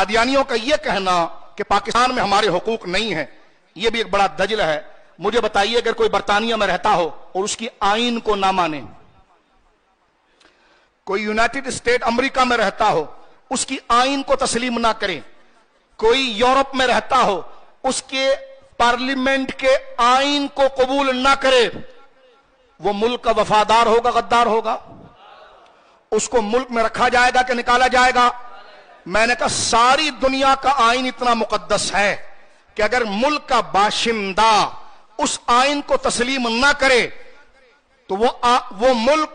قادیانیوں کا یہ کہنا کہ پاکستان میں ہمارے حقوق نہیں ہیں، یہ بھی ایک بڑا دجل ہے۔ مجھے بتائیے اگر کوئی برطانیہ میں رہتا ہو اور اس کی آئین کو نہ مانے، کوئی یونائٹڈ اسٹیٹ امریکہ میں رہتا ہو اس کی آئین کو تسلیم نہ کرے، کوئی یورپ میں رہتا ہو اس کے پارلیمنٹ کے آئین کو قبول نہ کرے، وہ ملک کا وفادار ہوگا غدار ہوگا؟ اس کو ملک میں رکھا جائے گا کہ نکالا جائے گا؟ میں نے کہا ساری دنیا کا آئین اتنا مقدس ہے کہ اگر ملک کا باشندہ اس آئین کو تسلیم نہ کرے تو وہ ملک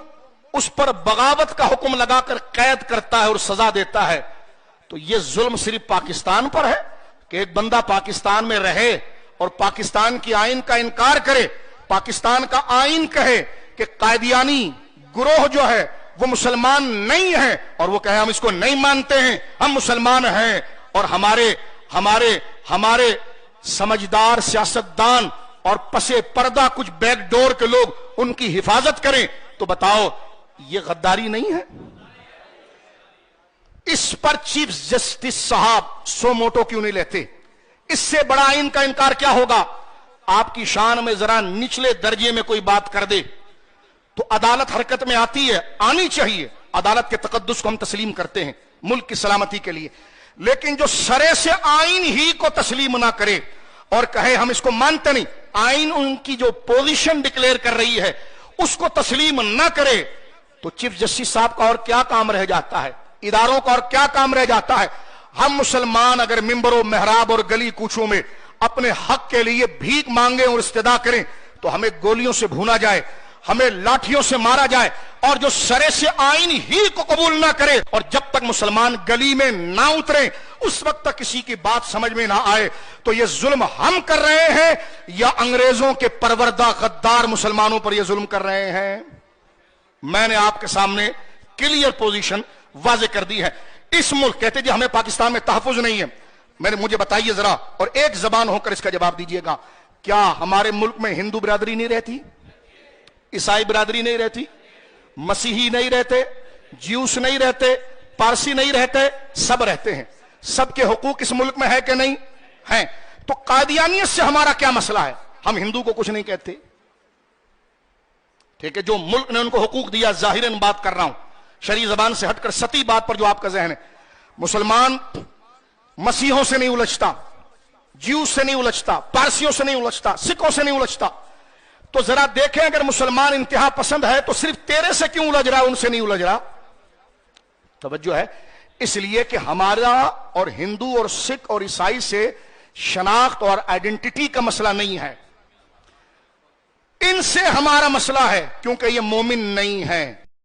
اس پر بغاوت کا حکم لگا کر قید کرتا ہے اور سزا دیتا ہے۔ تو یہ ظلم صرف پاکستان پر ہے کہ ایک بندہ پاکستان میں رہے اور پاکستان کی آئین کا انکار کرے، پاکستان کا آئین کہے کہ قادیانی گروہ جو ہے وہ مسلمان نہیں ہے اور وہ کہے ہم اس کو نہیں مانتے ہیں، ہم مسلمان ہیں، اور ہمارے سمجھدار سیاستدان اور پسے پردہ کچھ بیک ڈور کے لوگ ان کی حفاظت کریں، تو بتاؤ یہ غداری نہیں ہے؟ اس پر چیف جسٹس صاحب سو موٹو کیوں نہیں لیتے؟ اس سے بڑا آئین کا انکار کیا ہوگا؟ آپ کی شان میں ذرا نچلے درجے میں کوئی بات کر دے تو عدالت حرکت میں آتی ہے، آنی چاہیے، عدالت کے تقدس کو ہم تسلیم کرتے ہیں ملک کی سلامتی کے لیے، لیکن جو سرے سے آئین ہی کو تسلیم نہ کرے اور کہے ہم اس کو مانتے نہیں، آئین ان کی جو پوزیشن ڈکلیئر کر رہی ہے اس کو تسلیم نہ کرے، تو چیف جسٹس صاحب کا اور کیا کام رہ جاتا ہے؟ اداروں کا اور کیا کام رہ جاتا ہے؟ ہم مسلمان اگر ممبروں محراب اور گلی کوچوں میں اپنے حق کے لیے بھیک مانگیں اور استدعا کریں تو ہمیں گولیوں سے بھونا جائے، ہمیں لاٹھیوں سے مارا جائے، اور جو سرے سے آئین ہی کو قبول نہ کرے اور جب تک مسلمان گلی میں نہ اتریں اس وقت تک کسی کی بات سمجھ میں نہ آئے، تو یہ ظلم ہم کر رہے ہیں یا انگریزوں کے پروردہ غدار مسلمانوں پر یہ ظلم کر رہے ہیں؟ میں نے آپ کے سامنے کلیئر پوزیشن واضح کر دی ہے۔ اس ملک کہتے جی ہمیں پاکستان میں تحفظ نہیں ہے، مجھے بتائیے ذرا، اور ایک زبان ہو کر اس کا جواب دیجئے گا، کیا ہمارے ملک میں ہندو برادری نہیں رہتی؟ عیسائی برادری نہیں رہتی؟ مسیحی نہیں رہتے؟ جیوس نہیں رہتے؟ پارسی نہیں رہتے؟ سب رہتے ہیں۔ سب کے حقوق اس ملک میں ہے کہ نہیں ہیں؟ تو قادیانیت سے ہمارا کیا مسئلہ ہے؟ ہم ہندو کو کچھ نہیں کہتے، ٹھیک ہے؟ جو ملک نے ان کو حقوق دیا، ظاہراً بات کر رہا ہوں شرعی زبان سے ہٹ کر سطحی بات پر جو آپ کا ذہن ہے، مسلمان مسیحوں سے نہیں الجھتا، جیوس سے نہیں الجھتا، پارسیوں سے نہیں الجھتا، سکھوں سے نہیں الجھتا، تو ذرا دیکھیں اگر مسلمان انتہا پسند ہے تو صرف تیرے سے کیوں الجھ رہا، ان سے نہیں الجھ رہا؟ توجہ ہے؟ اس لیے کہ ہمارا اور ہندو اور سکھ اور عیسائی سے شناخت اور آئیڈینٹی کا مسئلہ نہیں ہے، ان سے ہمارا مسئلہ ہے کیونکہ یہ مومن نہیں ہے۔